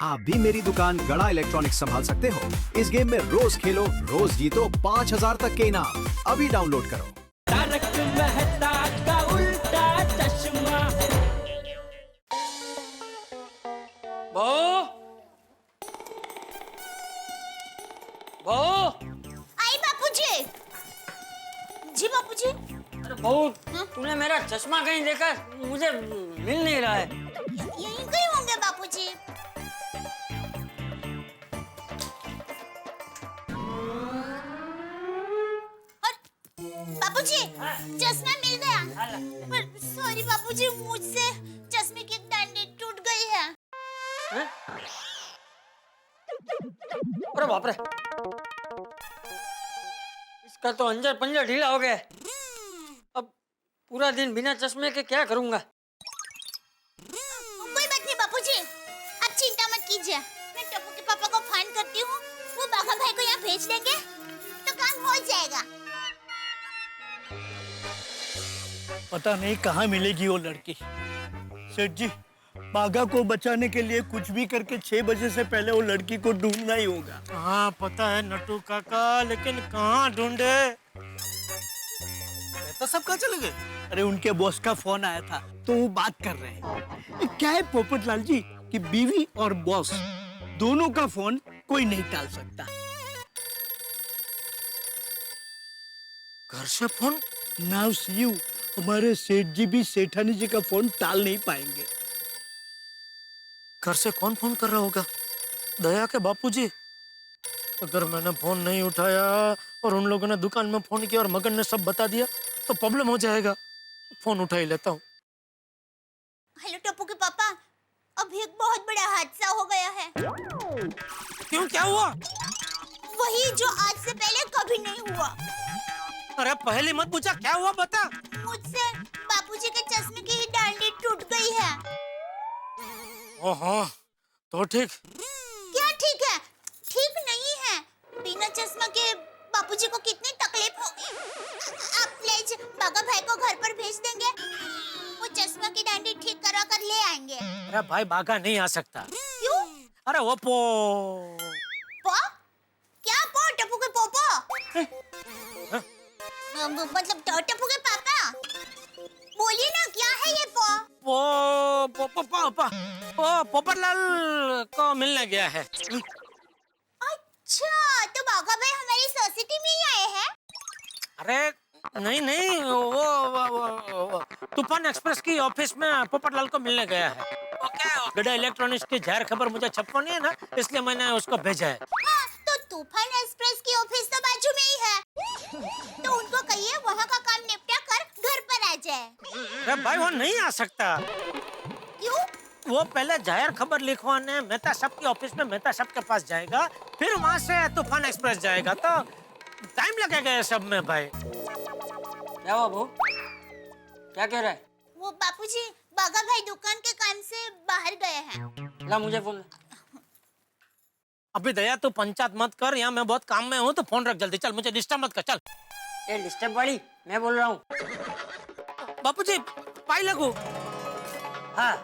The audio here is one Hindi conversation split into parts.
आप भी मेरी दुकान गड़ा इलेक्ट्रॉनिक्स संभाल सकते हो। इस गेम में रोज खेलो, रोज जीतो 5000 तक के इनाम। अभी डाउनलोड करो। तारक मेहता का उल्टा चश्मा। बहू आई बापूजी। जी बापूजी। अरे बहू, तूने मेरा चश्मा कहीं देखा? मुझे मिल नहीं रहा है। यहीं कहीं होंगे बापूजी। और बापूजी, चश्मा मिल गया। पर सॉरी बापूजी, मुझसे चश्मे की एक डांडी टूट गई है। अरे बाप रे, इसका तो अंजर पंजर ढीला हो गया। अब पूरा दिन बिना चश्मे के क्या करूंगा? कोई बात नहीं बापूजी, आप चिंता मत कीजिए। मैं टप्पू के पापा को फोन करती हूँ, वो बाघा भाई को यहाँ भेज देंगे तो काम हो जाएगा। पता नहीं कहाँ मिलेगी वो लड़की। सेठ जी, बाघा को बचाने के लिए कुछ भी करके 6 बजे से पहले वो लड़की को ढूंढना ही होगा। हाँ पता है नट्टू काका, लेकिन कहाँ ढूंढे? तो सब कहाँ चले गए? अरे उनके बॉस का फोन आया था तो वो बात कर रहे हैं। क्या है पोपटलाल जी कि बीवी और बॉस दोनों का फोन कोई नहीं टाल सकता। घर से फोन? नाउ सी यू, हमारे सेठ जी भी सेठानी जी का फोन टाल नहीं पाएंगे। घर से कौन फोन कर रहा होगा? दया के बापूजी। अगर मैंने फोन नहीं उठाया और उन लोगों ने दुकान में फोन किया और मगन ने सब बता दिया तो प्रॉब्लम हो जाएगा। फोन उठा ही लेता हूँ। हेलो टप्पू के पापा, अभी एक बहुत बड़ा हादसा हो गया है। क्यों, क्या हुआ? वही जो आज से पहले कभी नहीं हुआ। अरे पहले मत पूछा, क्या हुआ बता। मुझसे बापूजी के चश्मे की डांडी टूट गई है। ओहो, तो ठीक। क्या ठीक है? ठीक नहीं है। बिना चश्मा के बापूजी को कितनी तकलीफ होगी। आप प्लीज बाघा भाई को घर पर भेज देंगे, वो चश्मा की डांडी ठीक करा कर ले आएंगे। अरे भाई, बाघा नहीं आ सकता। क्यों? अरे वो पो क्या पो? टप्पू के पोपो? मतलब टप्पू के पापा? बोलिए ना, क्या है ये पोपटलाल को मिलने गया है। अच्छा, तो बाघा भाई हमारी सोसाइटी में ही आए हैं? अरे नहीं, वो तूफान एक्सप्रेस की ऑफिस में पोपटलाल को मिलने गया है। ओके, गड़ा इलेक्ट्रॉनिक्स की जाहिर खबर मुझे छपवानी है ना, इसलिए मैंने उसको भेजा है। हाँ, तो तूफान एक्सप्रेस की ऑफिस तो बाजू में ही है, तो उनको कहिए वहाँ का काम निपटा कर घर पर आ जाए। अरे भाई, वो नहीं आ सकता। क्यों? वो पहले जाहिर खबर लिखवाने मेहता साहब की ऑफिस में मेहता साहब के पास जाएगा, फिर वहाँ से तूफान एक्सप्रेस जाएगा, तो टाइम लगेगा ये सब में भाई। क्या हुआ बहू, क्या कह रहा है? वो बापूजी, बाघा भाई दुकान के काम से बाहर गए हैं। ला मुझे फोन। अभी दया तू पंचायत मत कर, यहाँ मैं बहुत काम में हूँ, तो फोन रख जल्दी, चल, मुझे डिस्टर्ब मत कर, चल। ये डिस्टर्ब वाली मैं बोल रहा हूँ। बापूजी, पाई लगू। हाँ,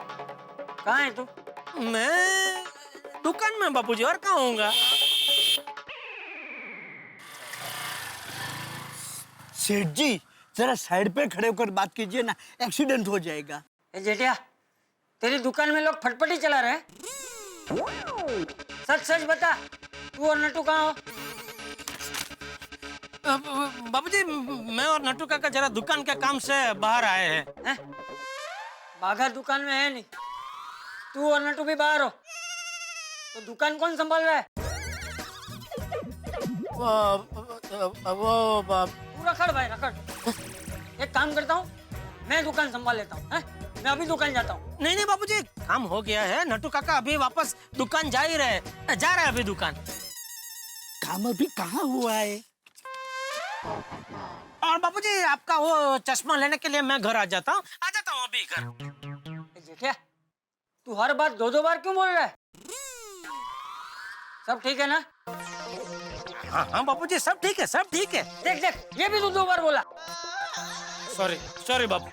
कहाँ है तू? मैं दुकान में बापूजी, और कहाँ होऊंगा? सेठ जी, जरा साइड पे खड़े होकर बात कीजिए ना, एक्सीडेंट हो जाएगा। ए जेठिया, तेरी दुकान में लोग फटफटी चला रहे हैं? सच सच बता, तू और नट्टू कहाँ हो? बाबूजी, मैं और नट्टू काका जरा दुकान के काम से बाहर आए हैं। बाघा दुकान में है नहीं, तू और नट्टू भी बाहर हो, तो दुकान कौन संभाल रहा है? तू रखड़ भाई, रखड़। एक काम करता हूँ, मैं दुकान संभाल लेता हूँ। मैं अभी दुकान जाता हूँ। नहीं बाबूजी, काम हो गया है। नट्टू काका अभी वापस दुकान जा रहे हैं अभी दुकान। काम अभी कहाँ हुआ है? और बाबूजी, आपका वो चश्मा लेने के लिए मैं घर आ जाता हूँ अभी घर। जेठिया, तू हर बात 2-2 बार क्यों बोल रहा है? सब ठीक है ना? हाँ बाबूजी, सब ठीक है, सब ठीक है। देख, ये भी तू 2 बार बोला। सॉरी बाबू।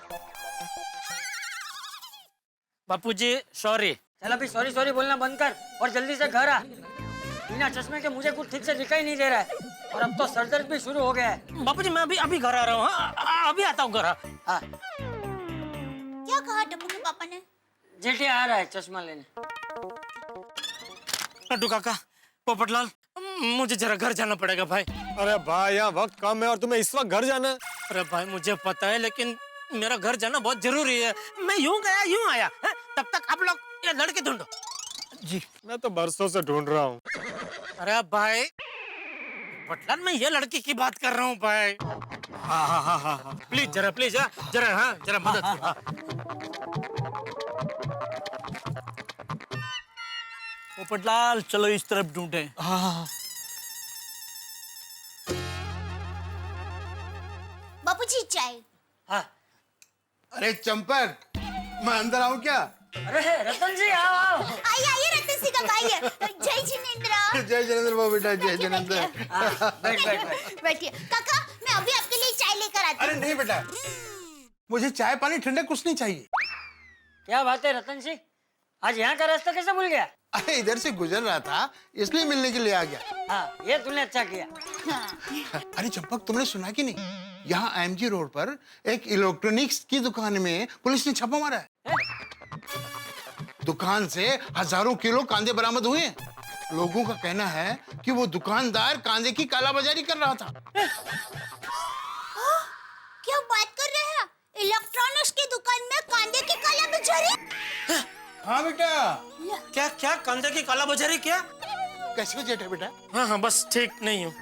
बापूजी सॉरी। चल अभी सॉरी सॉरी बोलना बंद कर और जल्दी से घर आ। बिना चश्मे के मुझे कुछ ठीक से दिखाई नहीं दे रहा है और अब तो सर दर्द भी शुरू हो गया है। बापूजी मैं अभी अभी घर आ रहा हूँ। हाँ, अभी आता हूँ घर। हाँ, क्या कहा टप्पू के पापा ने? जेठी आ रहा है चश्मा लेने। लड्डू काका, पोपटलाल, मुझे जरा घर जाना पड़ेगा भाई। अरे भाई यहाँ वक्त कम है और तुम्हें इस वक्त घर जाना है? अरे भाई मुझे पता है लेकिन मेरा घर जाना बहुत जरूरी है। मैं यूं गया यूं आया है? तब तक आप लोग ये लड़के ढूंढो। जी मैं तो बरसों से ढूंढ रहा हूँ। अरे भाई पोपटलाल, मैं ये लड़की की बात कर रहा हूँ भाई। हाँ हाँ हाँ हाँ हाँ, प्लीज जरा जरा मदद करो। हाँ। पोपटलाल चलो इस तरफ ढूंढे। हाँ बापूजी चाय। हाँ, अरे चंपक, मैं अंदर आऊं क्या? अरे रतन जी आओ आओ। आइए आइए रतन सिंह का आइए। जय जिनेंद्र। जय जिनेंद्र बाबू बेटा, जय जिनेंद्र। बैठ बैठ बैठ। बैठिए काका, मैं अभी आपके लिए चाय लेकर आती अरे हूँ। नहीं बेटा, मुझे चाय पानी ठंडा कुछ नहीं चाहिए। क्या बात है रतन जी, आज यहाँ का रास्ता कैसे भूल गया? अरे इधर से गुजर रहा था इसलिए मिलने के लिए आ गया। हाँ, ये तूने अच्छा किया। अरे चंपक, तुमने सुना कि नहीं, यहाँ एमजी रोड पर एक इलेक्ट्रॉनिक्स की दुकान में पुलिस ने छापा मारा है। दुकान से हजारों किलो कांदे बरामद हुए हैं। लोगों का कहना है कि वो दुकानदार कांदे की कालाबाजारी कर रहा था। क्या बात कर रहे हैं? इलेक्ट्रॉनिक्स की दुकान में कांदे की कालाबाजारी? हाँ बेटा। क्या क्या कांदे की कालाबाजारी क्या? कैसे हो जेठा बेटा? हाँ हाँ बस ठीक नहीं हूँ।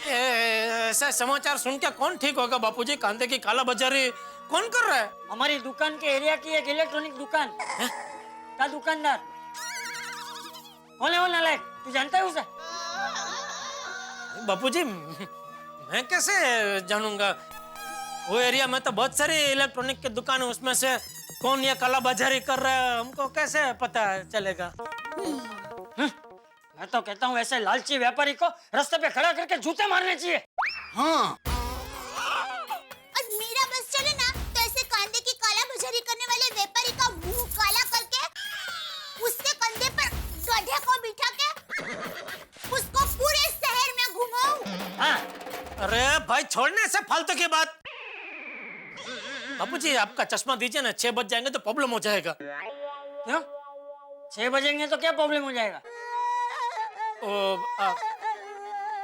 ऐसा समाचार सुन के कौन ठीक होगा बापूजी? कांदे की कालाबाजारी कौन कर रहा है? हमारी दुकान के एरिया की एक इलेक्ट्रॉनिक दुकान का दुकानदार। कौन है वो नालायक? तू जानता है उसे? बापूजी मैं कैसे जानूंगा? वो एरिया में तो बहुत सारी इलेक्ट्रॉनिक की दुकान है, उसमें से कौन ये कालाबाजारी कर रहा है हमको कैसे पता चलेगा? मैं तो कहता हूँ ऐसे लालची व्यापारी को रास्ते पे खड़ा करके जूते मारने चाहिए। हाँ, और मेरा बस चले ना तो ऐसे कांदे की कालाबाजारी करने वाले व्यापारी का मुंह काला करके उसके कंधे पर गधे को बिठा के उसको पूरे शहर में घुमाऊं। हाँ, अरे भाई छोड़ने से फालतू की बात। बापूजी आपका चश्मा दीजिए ना, 6 बज जाएंगे तो प्रॉब्लम हो जाएगा। क्यों? 6 बजेंगे तो क्या प्रॉब्लम हो जाएगा?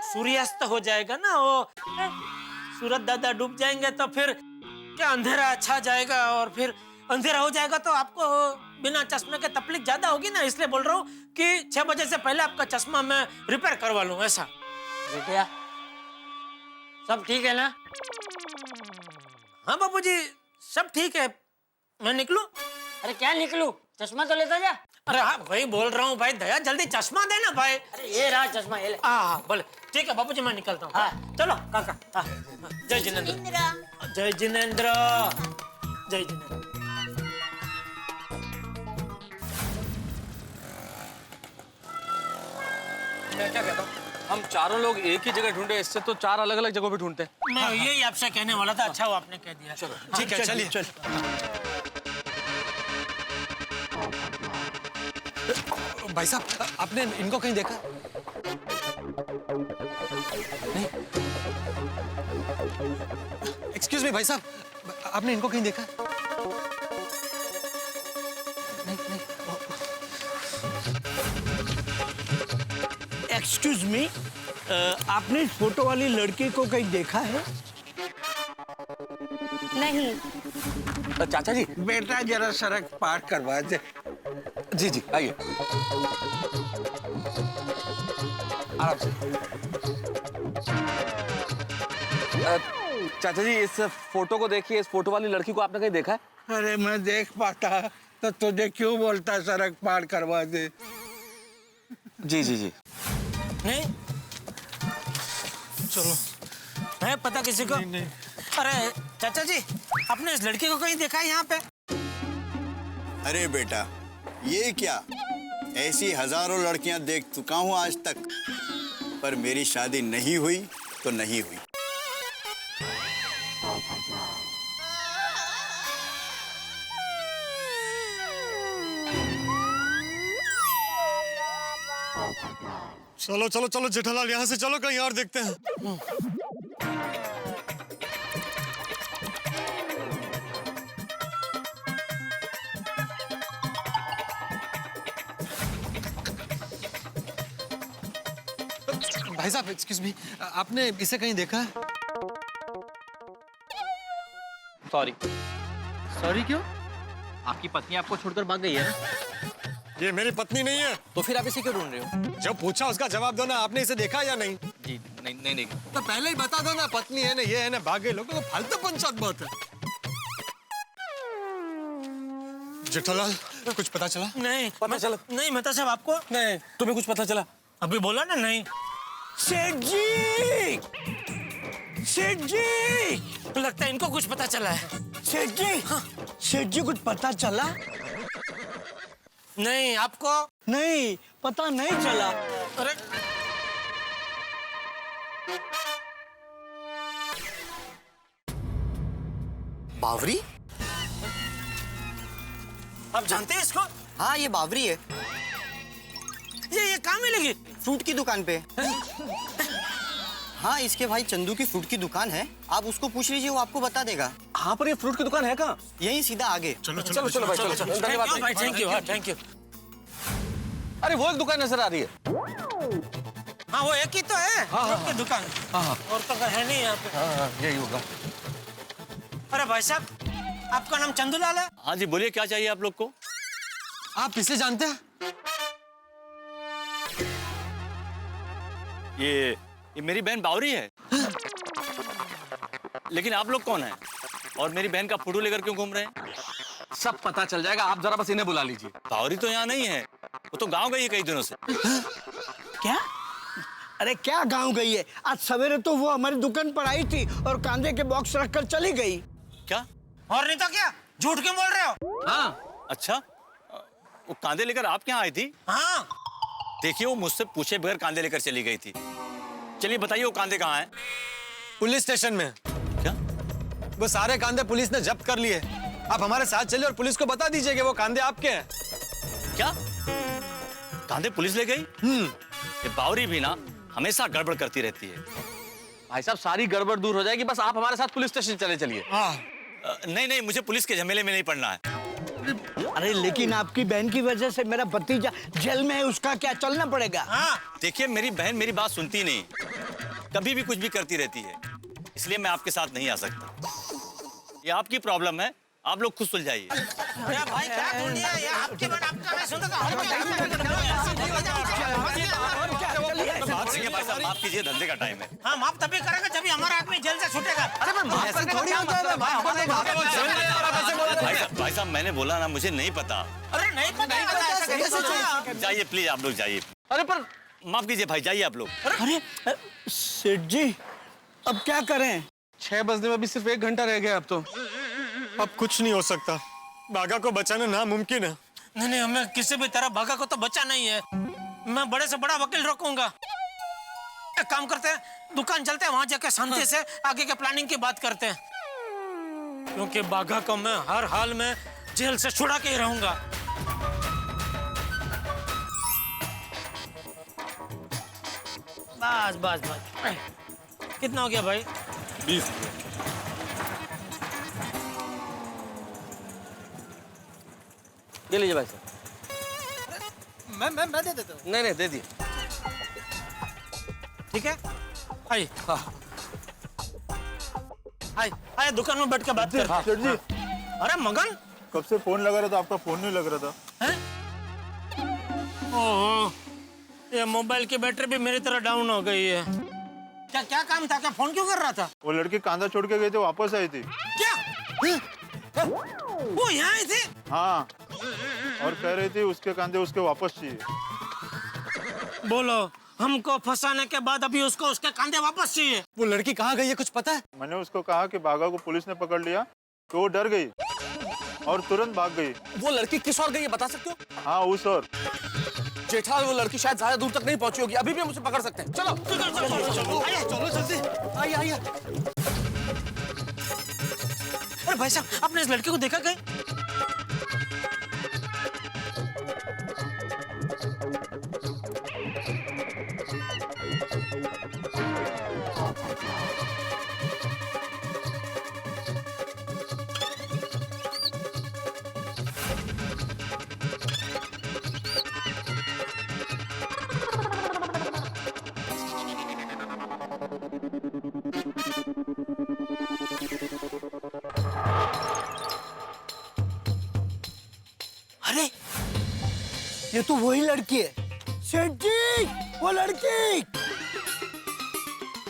सूर्यास्त हो जाएगा ना, वो सूरज दादा डूब जाएंगे तो फिर क्या अंधेरा छा जाएगा और फिर अंधेरा हो जाएगा तो आपको बिना चश्मे के तकलीफ ज्यादा होगी ना, इसलिए बोल रहा हूँ कि 6 बजे से पहले आपका चश्मा मैं रिपेयर करवा लूँ ऐसा। बेटिया सब ठीक है ना? हाँ बापूजी सब ठीक है, मैं निकलूं? अरे क्या निकलूं? चश्मा तो लेता जा। अरे हाँ वही बोल रहा हूँ भाई, दया जल्दी चश्मा देना भाई। अरे ये रहा चश्मा, ये ले। हाँ बोले ठीक है बापूजी मैं निकलता हूँ। हाँ। चलो काका। हाँ, जय जिनेंद्र। जय जिनेंद्र। जय जिनेंद्र। मैं क्या कहता हूँ, हम चारों लोग एक ही जगह ढूंढे, इससे तो 4 अलग अलग जगहों पे ढूंढते हैं। मैं यही आपसे कहने वाला था, अच्छा वो आपने कह दिया। चलो ठीक है चलिए। चल भाई साहब आपने इनको कहीं देखा? नहीं। एक्सक्यूज मी भाई साहब, आपने इनको कहीं देखा? एक्सक्यूज मी, आपने इस फोटो वाली लड़की को कहीं देखा है? नहीं। चाचा जी। बेटा जरा सड़क पार करवा दे। जी जी आइए, आराम से। चाचा जी इस फोटो को देखिए, इस फोटो वाली लड़की को आपने कहीं देखा है? अरे मैं देख पाता तो तुझे क्यों बोलता सड़क पार करवा दे? जी जी जी। नहीं चलो है पता किसी को? नहीं। अरे चाचा जी आपने इस लड़की को कहीं देखा है यहाँ पे? अरे बेटा ये क्या, ऐसी हजारों लड़कियां देख चुका हूं आज तक, पर मेरी शादी नहीं हुई तो नहीं हुई। चलो चलो चलो जेठालाल, यहाँ से चलो, कहीं और देखते हैं। भाई साहब एक्सक्यूज मी, आपने इसे कहीं देखा है? सॉरी। सॉरी क्यों? आपकी पत्नी आपको छोड़कर भाग गई है ना? ये मेरी पत्नी नहीं है। तो फिर आप इसे क्यों ढूंढ रहे हो? जब पूछा उसका जवाब दो ना। आपने इसे देखा या नहीं? जी नहीं देखा। तो पहले ही बता दो ना, पत्नी है ना, ये है ना, भाग गए। लोगों को फालतू पंचायत बहुत है। जेठालाल कुछ पता चला? नहीं पता चला? नहीं मेहता साहब आपको नहीं, तुम्हें कुछ पता चला? अभी बोला ना नहीं। सेठ जी, सेठ जी, लगता है इनको कुछ पता चला है। सेठ जी, सेठ जी कुछ पता चला? नहीं आपको? नहीं, पता नहीं चला। अरे बावरी? आप जानते हैं इसको? हाँ ये बावरी है। ये कहाँ मिलेगी? फ्रूट की दुकान पे। हाँ इसके भाई चंदू की फ्रूट की दुकान है, आप उसको पूछ लीजिए, वो आपको बता देगा। हाँ पर ये फ्रूट की दुकान है कहाँ? यहीं सीधा आगे। चलो चलो चलो भाई, चलो चलो। धन्यवाद भाई, थैंक यू, थैंक यू। अरे वो एक दुकान नजर आ रही है। हाँ वो एक ही तो है, फ्रूट की दुकान। और तो है नहीं यहाँ पे। हाँ यही होगा। अरे भाई साहब, आपका नाम चंदूलाल है? हाँ जी बोलिए, क्या चाहिए आप लोग को? आप इसे जानते हैं? ये मेरी बहन बावरी है। लेकिन आप लोग कौन हैं? और मेरी बहन का फोटो लेकर क्यों घूम रहे हैं? सब पता चल जाएगा, आप जरा बस इन्हें बुला लीजिए। बावरी तो यहाँ नहीं है, वो तो गांव गई है कई दिनों से। क्या? अरे क्या गांव गई है? आज सवेरे तो वो हमारी दुकान पर आई थी और कांदे के बॉक्स रखकर चली गई। क्या? और नहीं तो क्या, झूठ क्यों बोल रहे हो? हाँ अच्छा, वो कांदे लेकर आप यहाँ आई थी? हाँ देखिए वो मुझसे पूछे बगैर कांदे लेकर चली गई थी। चलिए बताइए वो कांदे कहाँ हैं? पुलिस स्टेशन में। क्या? वो सारे कांदे पुलिस ने जब्त कर लिए। आप हमारे साथ चलिए और पुलिस को बता दीजिए कि वो कांदे आपके हैं। क्या? कांदे पुलिस ले गई? ये बावरी भी ना हमेशा गड़बड़ करती रहती है। भाई साहब, सारी गड़बड़ दूर हो जाएगी, बस आप हमारे साथ पुलिस स्टेशन चले चलिए। नहीं मुझे पुलिस के झमेले में नहीं पड़ना है। अरे लेकिन आपकी बहन की वजह से मेरा भतीजा जेल में है, उसका क्या चलना पड़ेगा? हाँ। देखिए मेरी बहन मेरी बात सुनती नहीं, कभी भी कुछ भी करती रहती है, इसलिए मैं आपके साथ नहीं आ सकता। ये आपकी प्रॉब्लम है, आप लोग खुद सुलझाइए। अरे भाई क्या दुनिया है, ये आपकी बात आपका मैं सुनता था। माफ कीजिए भाई साहब, माफ कीजिए, धंधे का टाइम है। हाँ माफ तभी करेगा जब हमारा आदमी जेल से छूटेगा। अरे ऐसे थोड़ी होता है भाई साहब मैंने बोला ना, मुझे नहीं पता। अरे नहीं पता ऐसा कैसे सोचा? जाइए प्लीज, आप लोग जाइए। अरे पर माफ कीजिए भाई, जाइए आप लोग। अरे सेठ जी, अब क्या करें? 6 बजने में भी सिर्फ 1 घंटा रह गया। अब कुछ नहीं हो सकता। बागा को बचाना नामुमकिन है। नहीं हमें किसी भी तरह भागा को तो बचा नहीं है। मैं बड़े से बड़ा वकील रखूंगा। एक काम करते हैं, दुकान चलते हैं, वहां जाके शांति से आगे के प्लानिंग की बात करते हैं, क्योंकि बाघा को मैं हर हाल में जेल से छुड़ा के ही रहूंगा। बस बस बस। कितना हो गया भाई? 20। ये लीजिए भाई साहब। मैं दे देता हूँ। नहीं दे दिए। ठीक है, आइए। आइए दुकान में बैठ के बात करते हैं। सेठ जी, अरे मगन, कब से फोन लगा रहा था, आपका फोन नहीं लग रहा था। हैं? ओहो, ये मोबाइल की बैटरी भी मेरी तरह डाउन हो गई है। क्या काम था? क्या फोन क्यों कर रहा था? वो लड़की कांदा छोड़ के गई थी, वापस आई थी। क्या? वो यहाँ आई थी? हाँ, और कह रही थी उसके कांदे उसके वापस चाहिए। बोलो, हमको फंसाने के बाद अभी उसको उसके कांधे वापस चाहिए? वो लड़की कहाँ गई है, कुछ पता है? मैंने उसको कहा कि बागा को पुलिस ने पकड़ लिया, तो वो डर गई और तुरंत भाग गई। वो लड़की किस और गई है बता सकते हो? हाँ उस और। जेठालाल, वो लड़की शायद ज्यादा दूर तक नहीं पहुंची होगी, अभी भी हम उसे पकड़ सकते हैं। चलो चलो जल्दी, आइए। अरे भाई साहब, आपने इस लड़के को देखा कहीं? ये तो वही लड़की है। सेठ जी, वो लड़की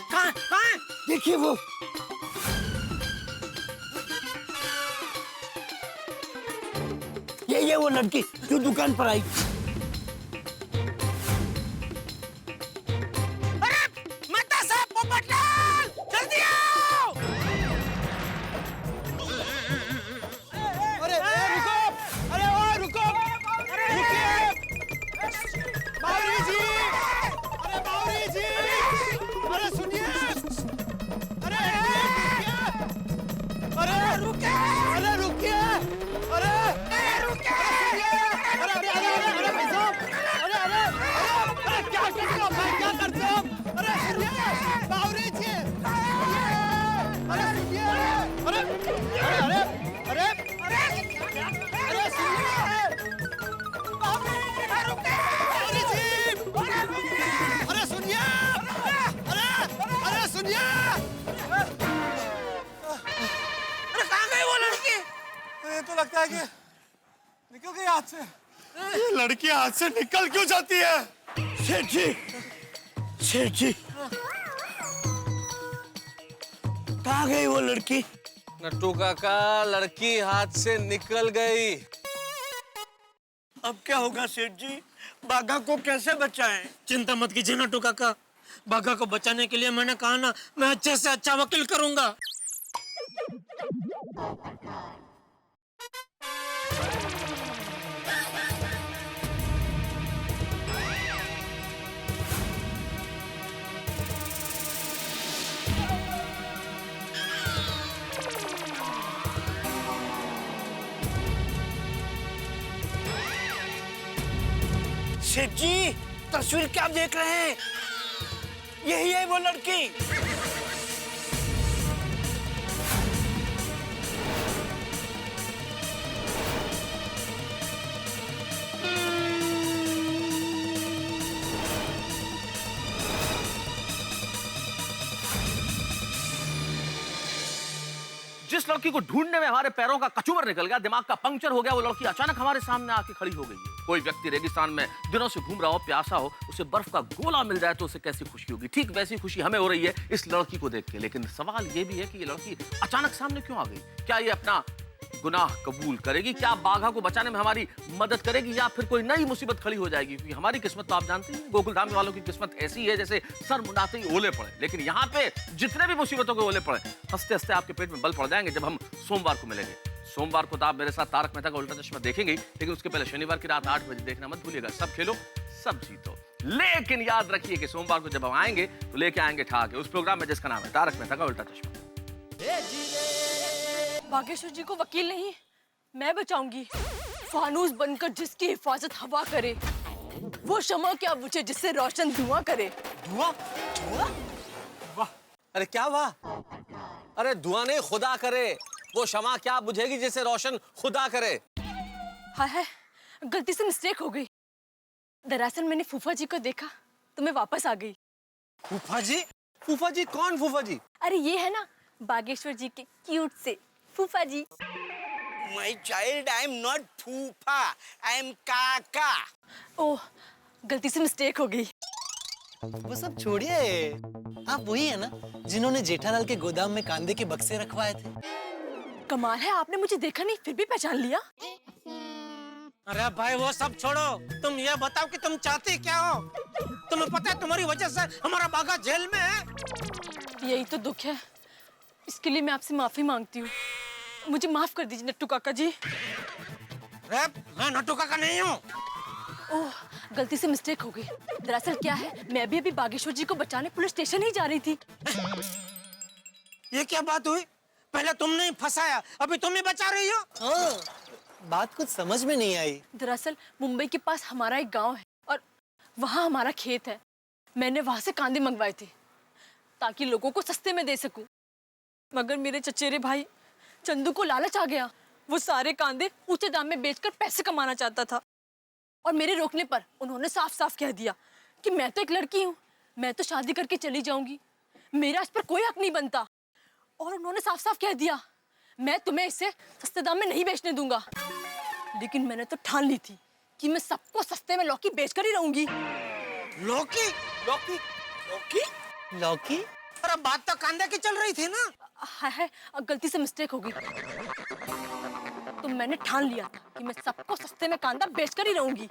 कहाँ कहाँ? देखिए वो। ये वो लड़की जो दुकान पर आई। निकल गई हाथ से। ये लड़की हाथ से निकल क्यों जाती है? सेठ जी, कहाँ गई वो लड़की? नट्टू काका, लड़की हाथ से निकल गई। अब क्या होगा सेठ जी? बाघा को कैसे बचाएं? चिंता मत कीजिए नट्टू काका, बाघा को बचाने के लिए मैंने कहा ना, मैं अच्छे से अच्छा वकील करूंगा। सेठ जी, तस्वीर क्या देख रहे हैं? यही है वो लड़की। जिस लड़की को ढूंढने में हमारे पैरों का कचूमर निकल गया, दिमाग का पंक्चर हो गया, वो लड़की अचानक हमारे सामने आके खड़ी हो गई है। कोई व्यक्ति रेगिस्तान में दिनों से घूम रहा हो, प्यासा हो, उसे बर्फ का गोला मिल जाए तो उसे कैसी खुशी होगी। ठीक वैसी खुशी हमें हो रही है इस लड़की को देख के। लेकिन सवाल ये भी है कि ये लड़की अचानक सामने क्यों आ गई? क्या ये अपना गुनाह कबूल करेगी? क्या बाघा को बचाने में हमारी मदद करेगी, या फिर कोई नई मुसीबत खड़ी हो जाएगी? क्योंकि हमारी किस्मत तो आप जानते हैं, गोकुलधाम वालों की किस्मत ऐसी है जैसे सर मुंडाते ही ओले पड़े। लेकिन यहाँ पे जितने भी मुसीबतों के ओले पड़े, हंसते हंसते आपके पेट में बल पड़ जाएंगे जब हम सोमवार को मिलेंगे। सोमवार को तो आप मेरे साथ तारक मेहता का उल्टा चश्मा देखेंगे, लेकिन उसके पहले शनिवार की रात 8 बजे देखना मत भूलिएगा। सब खेलो, सब जीतो। लेकिन याद रखिए कि सोमवार को जब हम आएंगे तो लेके आएंगे ठाके उस प्रोग्राम में जिसका नाम है तारक मेहता का उल्टा चश्मा। बागेश्वर जी को वकील नहीं, मैं बचाऊंगी। फानूस बनकर जिसकी हिफाजत हवा करे, वो शमा क्या बुझे जिससे रोशन धुआं करे। धुआं? धुआं? वाह! अरे क्या वाह? अरे धुआं नहीं, खुदा करे। वो शमा क्या बुझेगी जिसे रोशन खुदा करे। हाय हाय, गलती से मिस्टेक हो गई। दरअसल मैंने फूफा जी को देखा तो मैं वापस आ गई। फूफा जी? फूफा जी? कौन फूफा जी? अरे ये है ना बागेश्वर जी के क्यूट से फूफा जी। My child, I am not फूफा, I am काका। ओह, गलती से मिस्टेक हो गई। वो सब छोड़िए, आप वही है ना जिन्होंने जेठालाल के गोदाम में कांदे के बक्से रखवाए थे? कमाल है, आपने मुझे देखा नहीं फिर भी पहचान लिया। अरे भाई वो सब छोड़ो, तुम ये बताओ कि तुम चाहती क्या हो? तुम्हें पता है तुम्हारी वजह से हमारा बाघा जेल में है। यही तो दुख है, इसके लिए मैं आपसे माफी मांगती हूँ। मुझे माफ कर दीजिए नट्टू काका जी। मैं नट्टू काका नहीं हूँ। ओह, गलती से मिस्टेक हो गई। दरअसल क्या है, मैं भी अभी बागेश्वर जी को बचाने पुलिस स्टेशन ही जा रही थी। ये क्या बात हुई? पहले तुमने फंसाया, अभी तुम ही बचा रही हो। हाँ, बात कुछ समझ में नहीं आई। दरअसल मुंबई के पास हमारा एक गांव है और वहाँ हमारा खेत है। मैंने वहाँ से कांदे मंगवाए थे ताकि लोगों को सस्ते में दे सकूं। मगर मेरे चचेरे भाई चंदू को लालच आ गया। वो सारे कांदे ऊंचे दाम में बेचकर पैसे कमाना चाहता था और मेरे रोकने पर उन्होंने साफ साफ कह दिया कि मैं तो एक लड़की हूँ, मैं तो शादी करके चली जाऊंगी, मेरा इस पर कोई हक नहीं बनता। और उन्होंने साफ साफ कह दिया मैं तुम्हें इसे सस्ते दाम में नहीं बेचने दूंगा। लेकिन मैंने तो ठान ली थी कि मैं सबको सस्ते में लौकी बेचकर ही रहूंगी। लौकी लौकी लौकी लौकी? अरे बात तो कांदे की चल रही थी ना। है गलती से मिस्टेक हो गई। तो मैंने ठान लिया था कि मैं सबको सस्ते में कांदा बेचकर ही रहूंगी।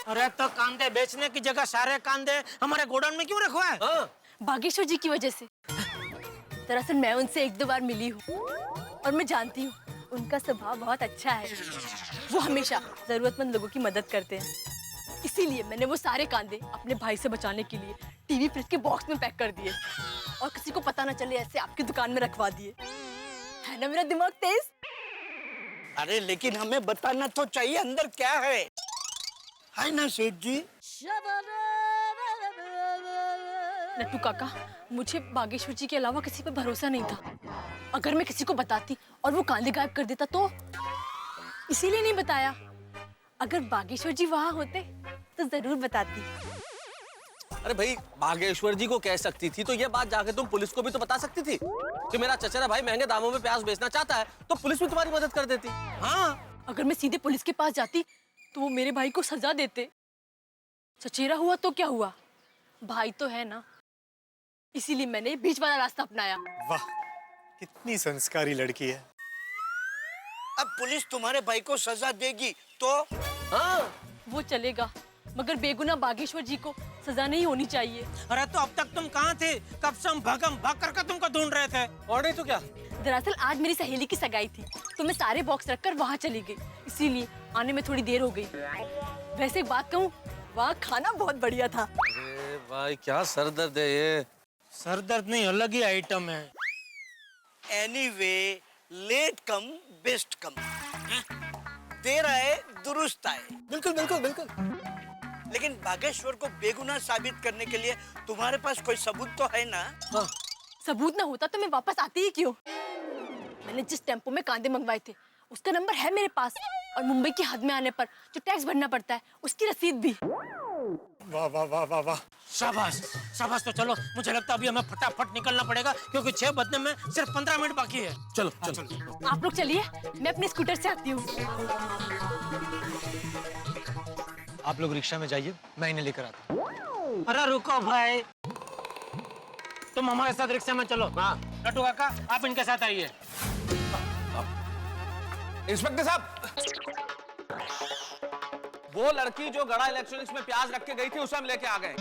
अरे तो कांदे बेचने की जगह सारे कांदे हमारे गोडाउन में क्यों रखवाए? बागेश्वर जी की वजह से। दरअसल मैं उनसे 1-2 बार मिली हूँ और मैं जानती हूँ उनका स्वभाव बहुत अच्छा है। वो हमेशा जरूरतमंद लोगों की मदद करते हैं। इसीलिए मैंने वो सारे कांदे अपने भाई से बचाने के लिए टीवी फ्रिज के बॉक्स में पैक कर दिए और किसी को पता ना चले ऐसे आपकी दुकान में रखवा दिए। है ना मेरा दिमाग तेज? अरे लेकिन हमें बताना तो चाहिए अंदर क्या है ना सेठ जी? नट्टू काका, मुझे बागेश्वर जी के अलावा किसी पर भरोसा नहीं था। अगर मैं किसी को बताती और वो कांदे गायब कर देता तो? इसीलिए नहीं बताया। अगर बागेश्वर जी वहाँ होते तो जरूर बताती। अरे भाई, बागेश्वर जी को कह सकती थी तो ये बात जाके तुम पुलिस को भी तो बता सकती थी कि मेरा चचेरा भाई महंगे दामों में प्याज बेचना चाहता है, तो पुलिस भी तुम्हारी मदद कर देती। हाँ, अगर मैं सीधे पुलिस के पास जाती तो वो मेरे भाई को सजा देते। चचेरा हुआ तो क्या हुआ, भाई तो है ना। इसीलिए मैंने बीच वाला रास्ता अपनाया। वाह, कितनी संस्कारी लड़की है। अब पुलिस तुम्हारे भाई को सजा देगी तो? हाँ, वो चलेगा, मगर बेगुनाह बागेश्वर जी को सजा नहीं होनी चाहिए। अरे तो अब तक तुम कहाँ थे? कब से हम भाग करके तुमको ढूंढ रहे थे। और नहीं तो क्या। दरअसल आज मेरी सहेली की सगाई थी तो मैं सारे बॉक्स रखकर वहाँ चली गई, इसीलिए आने में थोड़ी देर हो गई। वैसे एक बात कहूँ, वहाँ खाना बहुत बढ़िया था। अरे भाई, क्या सर दर्द है ये। सर दर्द नहीं, अलग ही आइटम है। एनीवे, लेट कम बेस्ट कम। देर आए दुरुस्त आए। बिल्कुल बिल्कुल बिल्कुल। लेकिन बागेश्वर को बेगुनाह साबित करने के लिए तुम्हारे पास कोई सबूत तो है ना? हाँ। सबूत ना होता तो मैं वापस आती ही क्यों? मैंने जिस टेम्पो में कांदे मंगवाए थे उसका नंबर है मेरे पास, और मुंबई की हद में आने पर जो टैक्स भरना पड़ता है उसकी रसीद भी। वाह वाह वाह वाह वाह, शाबाश शाबाश। तो चलो, मुझे लगता है अभी हमें फटाफट निकलना पड़ेगा क्योंकि 6 बजने में सिर्फ 15 मिनट बाकी है। चलो चलो। आप लोग चलिए, मैं अपने स्कूटर से आती हूँ। आप लोग रिक्शा में जाइए, मैं इन्हें लेकर आता हूँ। अरे रुको भाई, तुम हमारे साथ रिक्शा में चलो। हाँ नट्टू काका, आप इनके साथ आइए। इंस्पेक्टर साहब, वो लड़की जो गड़ा इलेक्ट्रॉनिक्स में प्याज रख के गई थी उसे हम लेके आ गए।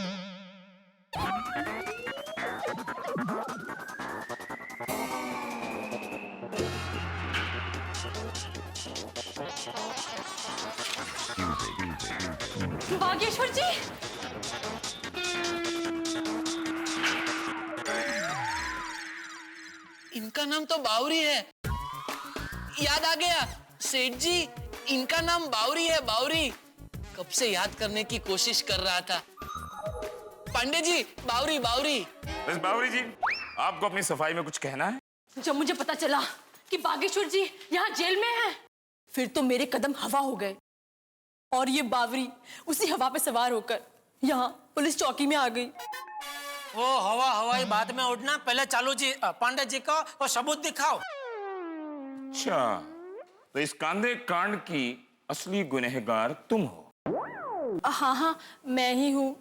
बागेश्वर जी, इनका नाम तो बावरी है। याद आ गया सेठ जी, इनका नाम बावरी है, बावरी। कब से याद करने की कोशिश कर रहा था। पांडे जी, बावरी बावरी। बस बावरी जी, आपको अपनी सफाई में कुछ कहना है? जब मुझे पता चला कि बागेश्वर जी यहाँ जेल में हैं, फिर तो मेरे कदम हवा हो गए और ये बावरी उसी हवा पे सवार होकर यहाँ पुलिस चौकी में आ गई। वो हवा हवाई बाद में उड़ना, पहले चालू जी पांडे जी का और सबूत दिखाओ। अच्छा, तो इस कांदे कांड की असली गुनहगार तुम हो? हाँ हाँ, मैं ही हूँ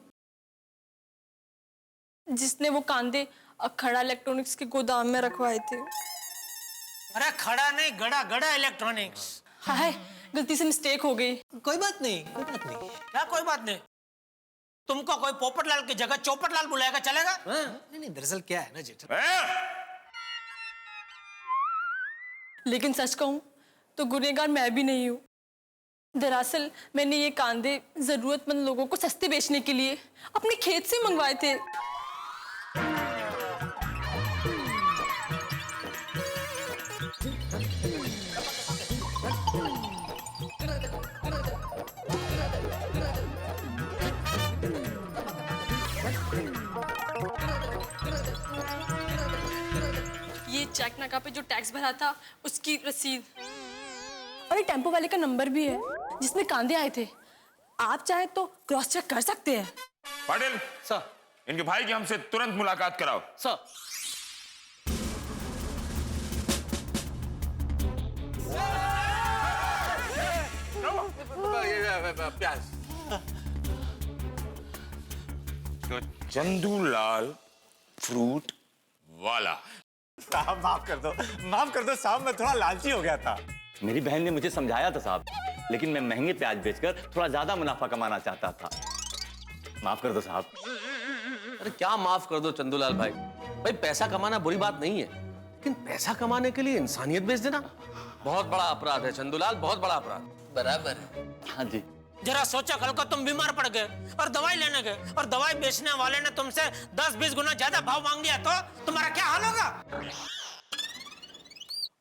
जिसने वो कांदे खड़ा इलेक्ट्रॉनिक्स के गोदाम में रखवाए थे। अरे खड़ा नहीं, गड़ा गड़ा इलेक्ट्रॉनिक्स। हाय, गलती से मिस्टेक हो गई। कोई बात नहीं, कोई बात नहीं। क्या कोई बात नहीं? तुमको कोई पोपटलाल की जगह चौपटलाल बुलाएगा, चलेगा? नहीं, दरअसल क्या है ना जेठा, लेकिन सच कहूं तो गुनहगार मैं भी नहीं हूँ। दरअसल मैंने ये कांदे जरूरतमंद लोगों को सस्ते बेचने के लिए अपने खेत से मंगवाए थे। ये चेक नाका पे जो टैक्स भरा था उसकी रसीद, और ये टेम्पो वाले का नंबर भी है जिसमें कांदे आए थे। आप चाहे तो क्रॉस चेक कर सकते हैं। पाटिल सर, इनके भाई की हमसे तुरंत मुलाकात कराओ। सर। प्याज। तो चंदूलाल फ्रूट वाला। साहब माफ कर दो साहब, मैं थोड़ा लालची हो गया था। मेरी बहन ने मुझे समझाया था साहब, लेकिन मैं महंगे प्याज बेचकर थोड़ा ज्यादा मुनाफा कमाना चाहता था। माफ कर दो साहब। अरे क्या माफ कर दो चंदूलाल भाई, भाई पैसा कमाना बुरी बात नहीं है, लेकिन पैसा कमाने के लिए इंसानियत बेच देना बहुत बड़ा अपराध है चंदूलाल, बहुत बड़ा अपराध। बराबर है। हाँ जी। जरा सोचो, कल को तुम बीमार पड़ गए और दवाई लेने गए और दवाई बेचने वाले ने तुमसे 10-20 गुना ज्यादा भाव मांग लिया तो तुम्हारा क्या हाल होगा?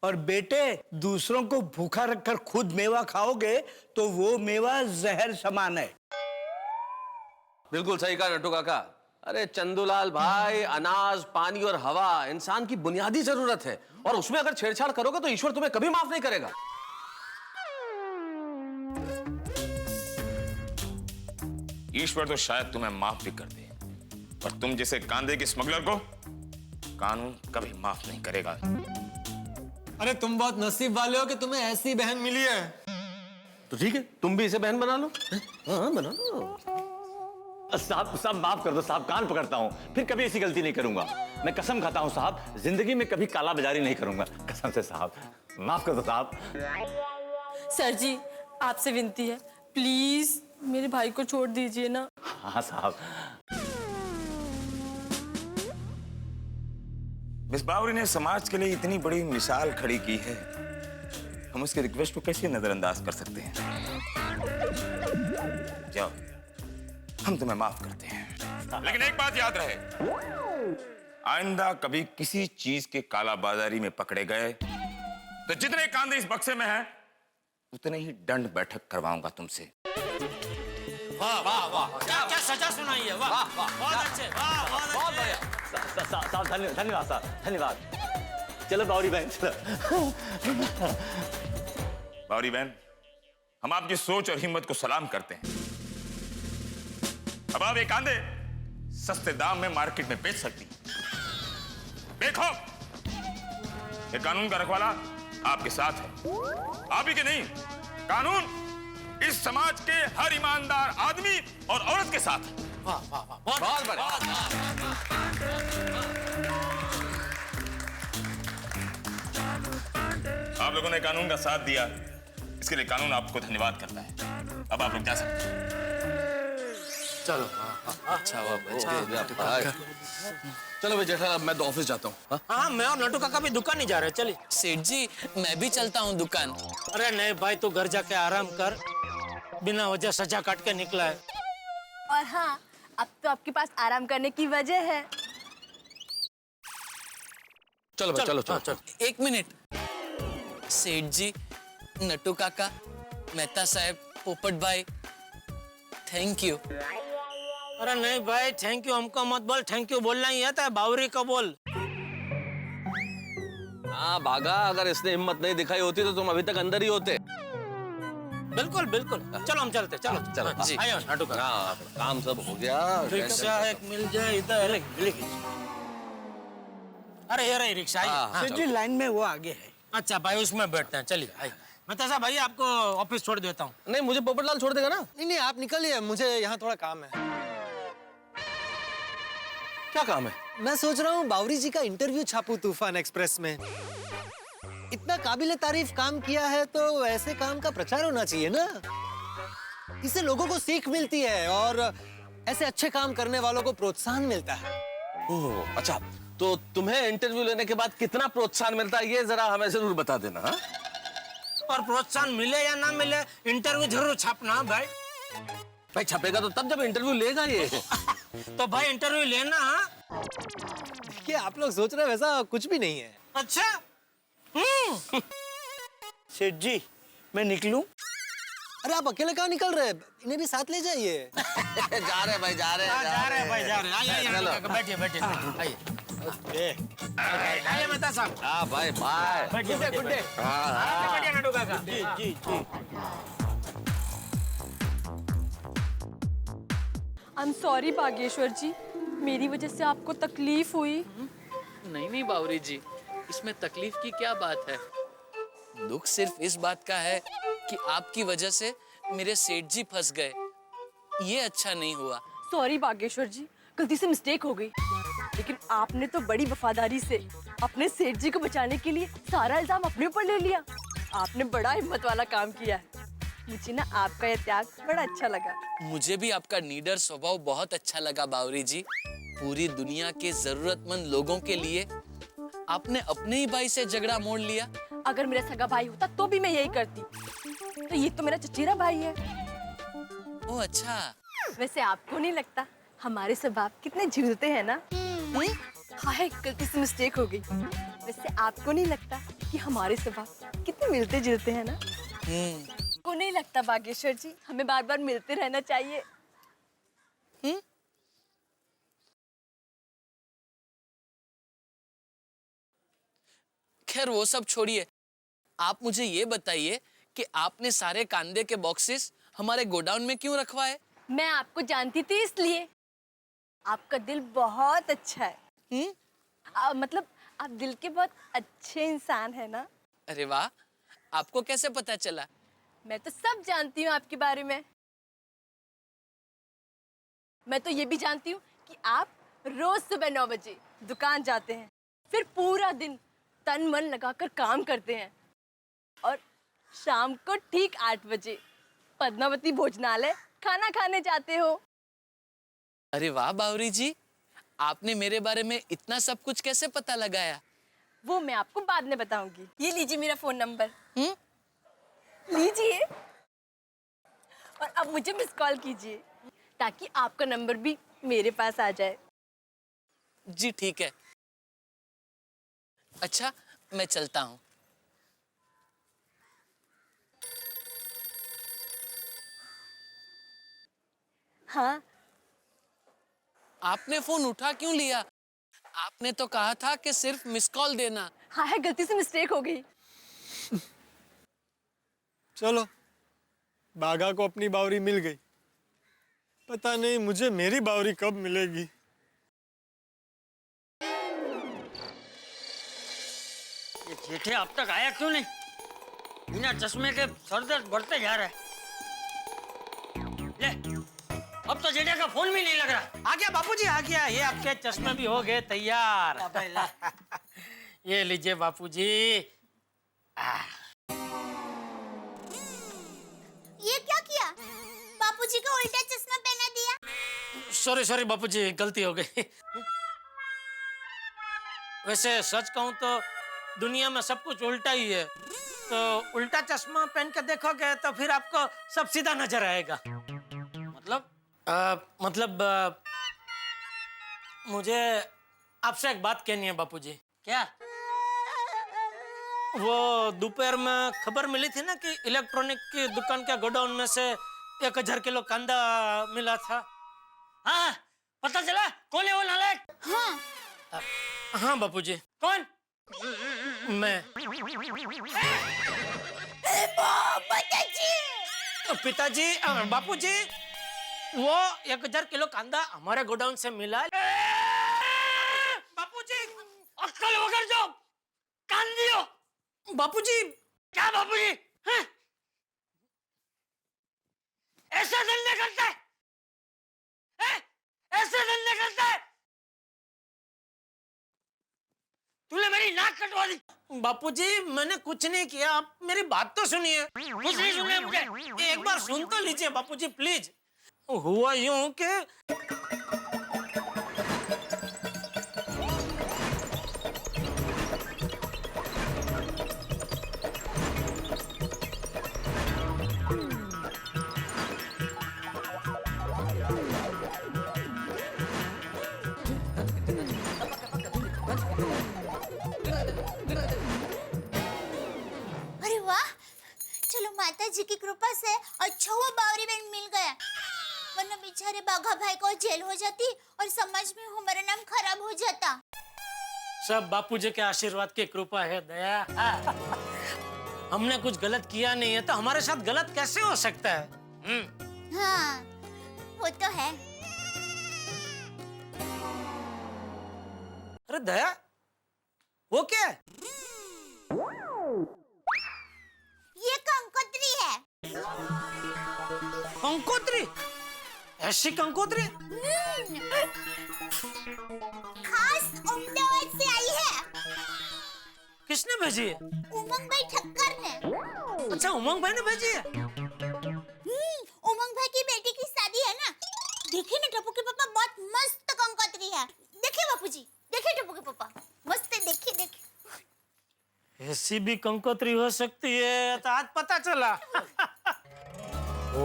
और बेटे, दूसरों को भूखा रखकर खुद मेवा खाओगे तो वो मेवा जहर समान है। बिल्कुल सही कहा नट्टू काका। अरे चंदूलाल भाई, अनाज, पानी और हवा इंसान की बुनियादी जरूरत है, और उसमें अगर छेड़छाड़ करोगे तो ईश्वर तुम्हें कभी माफ नहीं करेगा। ईश्वर तो शायद तुम्हें माफ भी कर दे, पर तुम जैसे कांधे के स्मगलर को कानून कभी माफ नहीं करेगा। अरे तुम बहुत नसीब वाले हो कि तुम्हें ऐसी बहन मिली है। तो ठीक है, तुम भी इसे बहन बना लो। हाँ बना लो। साहब माफ कर दो साहब, कान पकड़ता हूँ, फिर कभी ऐसी गलती नहीं करूंगा। मैं कसम खाता हूँ साहब, जिंदगी में कभी काला बाजारी नहीं करूंगा, कसम से साहब। माफ कर दो साहब। सर जी, आपसे विनती है, प्लीज मेरे भाई को छोड़ दीजिए ना। हाँ साहब। मिस बावरी ने समाज के लिए इतनी बड़ी मिसाल खड़ी की है, हम उसके रिक्वेस्ट को कैसे नजरअंदाज कर सकते हैं? जाओ, हम तुम्हें माफ करते हैं, लेकिन एक बात याद रहे, आइंदा कभी किसी चीज के काला बाजारी में पकड़े गए तो जितने कांधे इस बक्से में हैं, उतने ही दंड बैठक करवाऊंगा तुमसे। वाह वाह वाह, क्या सजा सुनाई है, वाह वाह, बहुत अच्छे, वाह बहुत बढ़िया साहब। धन्यवाद साहब, धन्यवाद। चलो बावरी बहन, चलो। बावरी बहन, हम आपकी सोच और हिम्मत को सलाम करते हैं। अब आप ये कांधे सस्ते दाम में मार्केट में बेच सकती। देखो, ये कानून का रखवाला आपके साथ है, आप ही के नहीं, कानून इस समाज के हर ईमानदार आदमी और औरत के साथ है। वाह वाह वाह, बहुत बढ़िया। आप लोगों ने कानून का साथ दिया, इसके लिए कानून आपको धन्यवाद करता है। अब आप लोग जा सकते हैं। चलो। अच्छा हुआ। चलो भाई जेठालाल, मैं तो ऑफिस जाता हूँ। हाँ, मैं और नट्टू काका भी दुकान ही जा रहे हैं, चलिए। सेठ जी, मैं भी चलता हूँ दुकान। अरे नहीं भाई, तू घर जाके आराम कर, बिना वजह सजा काट के निकला है। और हाँ, अब तो आपके पास आराम करने की वजह है। चलो भाई, चलो चलो चलो। एक मिनट, सेठ जी, नट्टू काका, मेहता साहब, पोपट भाई, थैंक यू। अरे नहीं भाई, थैंक यू हमको मत बोल, थैंक यू बोलना ही आता है, बावरी को बोल। हाँ भागा, अगर इसने हिम्मत नहीं दिखाई होती तो तुम अभी तक अंदर ही होते। बिल्कुल बिल्कुल, चलो हम चलते, चलो चलो जी, आयो नट्टू काका। हाँ, काम सब हो गया। रिक्शा एक मिल जाए इधर। अरे ये रही रिक्शा। सर जी, लाइन में वो आगे है। अच्छा भाई, उसमें बैठते हैं, चलिए। आइए, मैं तो भाई आपको ऑफिस छोड़ देता हूँ। नहीं, मुझे पोपटलाल छोड़ देगा ना? नहीं, आप निकलिए, मुझे यहाँ थोड़ा काम है। क्या काम है? मैं सोच रहा हूँ बावरी जी का इंटरव्यू छापूं तूफान एक्सप्रेस में। इतना काबिले तारीफ काम किया है तो ऐसे काम का प्रचार होना चाहिए ना, इससे लोगों को सीख मिलती है और ऐसे अच्छे काम करने वालों को प्रोत्साहन मिलता है। ओह, अच्छा, तो तुम्हें इंटरव्यू लेने के बाद कितना प्रोत्साहन मिलता है, ये जरा हमें जरूर बता देना। हाँ? और प्रोत्साहन मिले या ना मिले, इंटरव्यू जरूर छापना भाई। भाई छपेगा तो तब जब इंटरव्यू लेगा ये। तो भाई इंटरव्यू लेना। देखिए, आप लोग सोच रहे हैं वैसा कुछ भी नहीं है। अच्छा। सेठ जी, मैं निकलूं? अरे आप अकेले कहाँ निकल रहे हैं? इन्हें भी साथ ले जाइए। जा रहे भाई, जा रहे भाई, जा रहे। आइए, बैठिए बैठिए, आइए। आइए मेहता साहब। हाँ भाई, बाय। बैठिए, गुड डे। बैठिए नट्टू काका। जी जी जी। आई एम सॉरी बागेश्वर जी, मेरी वजह से आपको तकलीफ हुई। नहीं नहीं बावरी जी, इसमें तकलीफ की क्या बात है। दुख सिर्फ इस बात का है कि आपकी वजह से मेरे सेठ जी फंस गए। ये अच्छा नहीं हुआ। सॉरी बागेश्वर जी, गलती से मिस्टेक हो गई। लेकिन आपने तो बड़ी वफादारी से अपने सेठ जी को बचाने के लिए सारा इल्जाम अपने ऊपर ले लिया। आपने बड़ा हिम्मत वाला काम किया है। मुझे ना आपका ये त्याग बड़ा अच्छा लगा। मुझे भी आपका नीडर स्वभाव बहुत अच्छा लगा बावरी जी। पूरी दुनिया के जरूरतमंद लोगों के लिए आपने अपने ही भाई से झगड़ा मोड़ लिया। अगर मेरा सगा भाई होता तो भी मैं यही करती। तो ये तो मेरा चचेरा भाई है। ओह अच्छा। वैसे आपको नहीं लगता हमारे स्वभाव कितने झूलते हैं ना? हाय, गलती से मिस्टेक हो गई। वैसे आपको नहीं लगता कि हमारे स्वभाव कितने मिलते जुलते हैं ना? को नहीं लगता बागेश्वर जी, हमें बार बार मिलते रहना चाहिए? खैर वो सब छोड़िए, आप मुझे ये बताइए कि आपने सारे कांदे के बॉक्सेस हमारे गोडाउन में क्यों रखवाए? मैं आपको जानती थी इसलिए। आपका दिल बहुत अच्छा है। मतलब आप दिल के बहुत अच्छे इंसान है ना? अरे वाह, आपको कैसे पता चला? मैं तो सब जानती हूँ आपके बारे में। मैं तो ये भी जानती हूँ कि आप रोज सुबह 9 बजे दुकान जाते हैं, फिर पूरा दिन तन मन लगाकर काम करते हैं और शाम को ठीक 8 बजे पद्मावती भोजनालय खाना खाने जाते हो। अरे वाह बावरी जी, आपने मेरे बारे में इतना सब कुछ कैसे पता लगाया? वो मैं आपको बाद में बताऊंगी। ये लीजिए मेरा फोन नंबर। लीजिए और अब मुझे मिस कॉल कीजिए ताकि आपका नंबर भी मेरे पास आ जाए। जी ठीक है। अच्छा, मैं चलता हूँ। हाँ। आपने फोन उठा क्यों लिया? आपने तो कहा था कि सिर्फ मिस कॉल देना। हाँ है, गलती से मिस्टेक हो गई। चलो, बागा को अपनी बावरी मिल गई। पता नहीं मुझे मेरी बावरी कब मिलेगी। ये जेठे अब तक आया क्यों नहीं? बिना चश्मे के सर दर्द बढ़ते जा रहा है। ले, अब तो जेठे का फोन भी नहीं लग रहा। आ गया बापूजी, आ गया। ये आपके चश्मे भी हो गए तैयार। ये लीजिए बापूजी। ये क्या किया? बापूजी को उल्टा चश्मा पहना दिया। सॉरी बापूजी, गलती हो गई। वैसे सच कहूं तो दुनिया में सब कुछ उल्टा ही है। तो उल्टा चश्मा पहन के देखोगे तो फिर आपको सब सीधा नजर आएगा। मतलब मुझे आपसे एक बात कहनी है बापूजी। क्या? वो दोपहर में खबर मिली थी ना कि इलेक्ट्रॉनिक की दुकान के गोडाउन में से 1000 किलो कांदा मिला था। हाँ, पता चला कौन है वो नालायक? हाँ। हाँ बापूजी। कौन? मैं। पिताजी, बापूजी, वो 1000 किलो कांदा हमारे गोडाउन से मिला। बापूजी, अक्कल वगैरह जो कांदियो। बापूजी। क्या बापूजी? ऐसे धंधे करता है? ऐसे धंधे करता है? तूने मेरी नाक कटवा दी। बापूजी, मैंने कुछ नहीं किया। आप मेरी बात तो सुनिए। कुछ नहीं सुनना मुझे। एक बार सुन तो लीजिए बापूजी, प्लीज। हुआ यूं कि अरे वाह, चलो माता जी की कृपा से अच्छा हुआ बावरी बहन मिल गया, वरना बेचारे बाघा भाई को जेल हो जाती और समाज में हमारा नाम खराब हो जाता। सब बापूजी के आशीर्वाद की कृपा है। दया, हमने कुछ गलत किया नहीं है तो हमारे साथ गलत कैसे हो सकता है? हाँ, वो तो है। अरे दया, वो क्या है? ये कंकोत्री है। कंकोत्री? ऐसी कंकोत्री? खास अहमदाबाद से आई है। किसने भेजी है? उमंग भाई ठक्कर ने। अच्छा, उमंग भाई ने भेजी है? उमंग भाई की बेटी की शादी है ना। देखिए ना टप्पू के पापा, बहुत मस्त कंकोत्री है। देखिए बापूजी, देखिए टप्पू के पापा, मस्त है, देखिए देखिए। ऐसी भी कंकोत्री हो सकती है, तो आज पता चला। हो।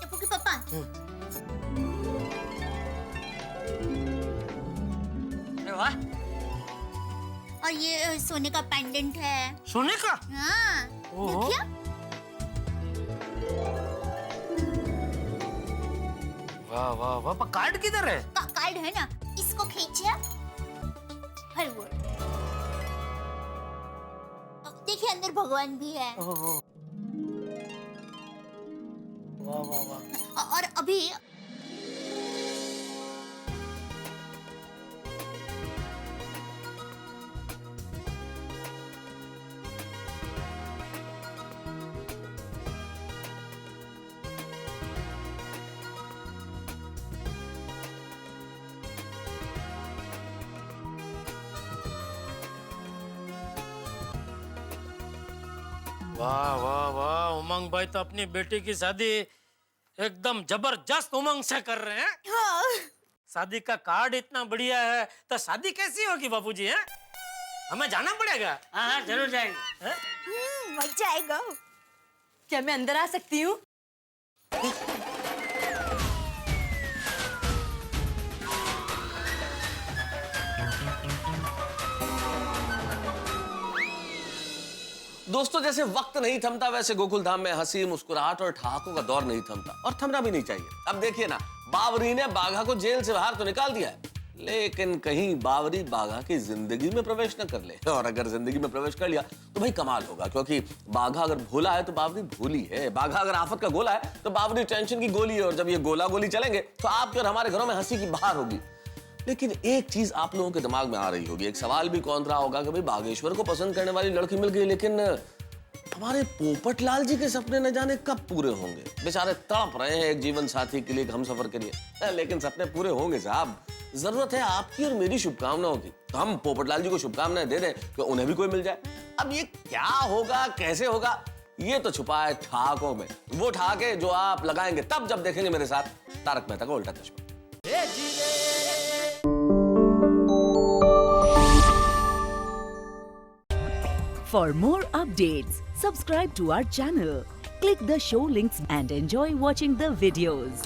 टप्पू के पापा, अरे वाह, और ये सोने का पेंडेंट है। सोने का? हाँ, देखिए। वाह वाह वाह, पर कार्ड किधर है? कार्ड है ना, इसको खींचिए। हर वो देखिए, अंदर भगवान भी है। वाह वाह वाह। और अभी वाह वाह वाह, उमंग भाई तो अपनी बेटी की शादी एकदम जबरदस्त उमंग से कर रहे हैं। हाँ। शादी का कार्ड इतना बढ़िया है तो शादी कैसी होगी बापूजी? हैं? हमें जाना पड़ेगा। हाँ जरूर जाएंगे। मजा आएगा। क्या मैं अंदर आ सकती हूँ? दोस्तों, जैसे वक्त नहीं थमता वैसे गोकुल धाम में हंसी मुस्कुराहट और ठहाकों का दौर नहीं थमता, और थमना भी नहीं चाहिए। अब देखिए ना, बावरी ने बाघा को जेल से बाहर तो निकाल दिया है, लेकिन कहीं बावरी बाघा की जिंदगी में प्रवेश न कर ले। और अगर जिंदगी में प्रवेश कर लिया तो भाई कमाल होगा, क्योंकि बाघा अगर भोला है तो बावरी भोली है, बाघा अगर आफत का गोला है तो बावरी टेंशन की गोली है। और जब ये गोला गोली चलेंगे तो आपके और हमारे घरों में हंसी की बहार होगी। लेकिन एक चीज आप लोगों के दिमाग में आ रही होगी, एक सवाल भी कौन रहा होगा कि भाई बागेश्वर को पसंद करने वाली लड़की मिल गई, लेकिन हमारे पोपट लाल जी के सपने न जाने कब पूरे होंगे। बेचारे तड़प रहे हैं एक जीवन साथी के लिए, हम सफर के लिए, लेकिन सपने पूरे होंगे साहब। जरूरत है आपकी और मेरी शुभकामनाओं की, तो हम पोपट लाल जी को शुभकामनाएं दे दें कि उन्हें भी कोई मिल जाए। अब ये क्या होगा, कैसे होगा, ये तो छुपा है ठहाकों में। वो ठहाके जो आप लगाएंगे तब जब देखेंगे मेरे साथ तारक मेहता का उल्टा चश्मा। For more updates, subscribe to our channel, click the show links and enjoy watching the videos.